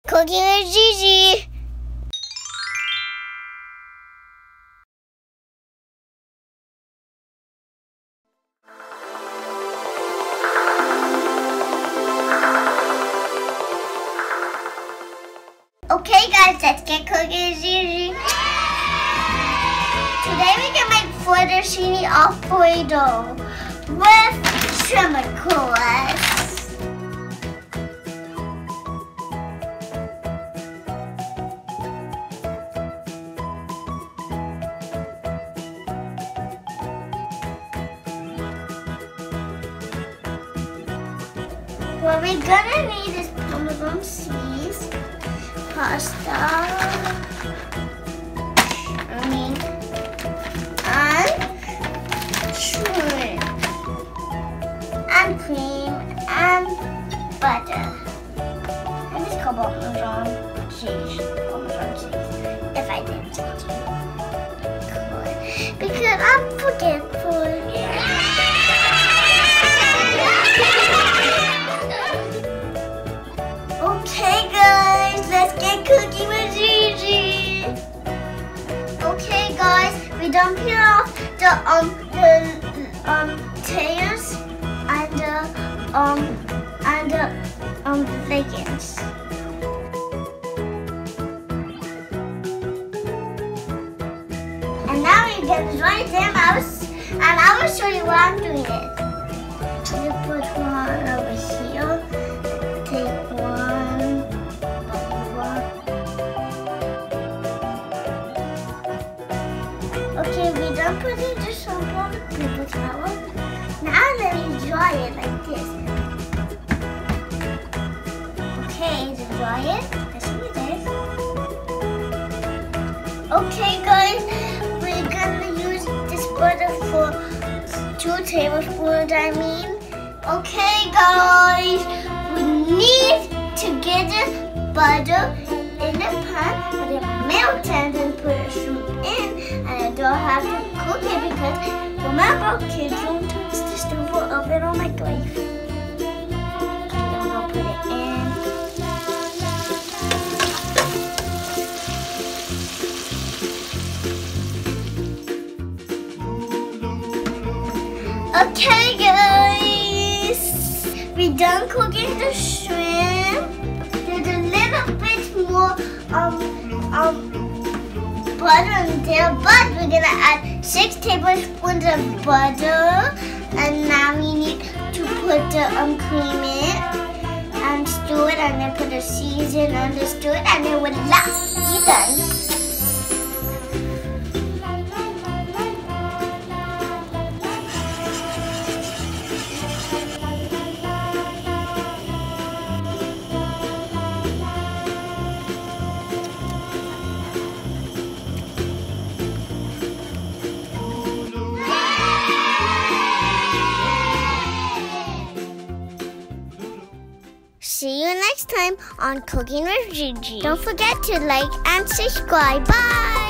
Cooking with Gigi. Okay guys, let's get cooking with Gigi. Today we can make Fettuccine Alfredo with chemicals. What we're gonna need is pomegranate seeds, pasta, and shrimp, and cream, and butter. And this parmesan cheese, if I didn't say it. Because I'm forgetful. Okay guys, let's get cooking with Gigi. Okay guys, we done peel off the tails and the leggings. And now we get dry them out, and I will show you what I'm doing it. You put one over here. Take one. Okay, we done put it just some paper towel. Now let me dry it like this. Okay, to dry it, let's do this. Okay guys, we're gonna use this butter for 2 tablespoons, Okay guys, we need to get the butter in the pan, put it melt and then put a shrimp in, and I don't have to cook it because remember, kids don't touch the stove or oven or microwave. And then we'll put it in. Okay guys, we done cooking the shrimp. There's a little bit more butter in there, but we're gonna add 6 tablespoons of butter, and now we need to put the cream in and stir it, and then put the season and stir it, and then voila, we're done. See you next time on Cooking with Gigi. Don't forget to like and subscribe. Bye!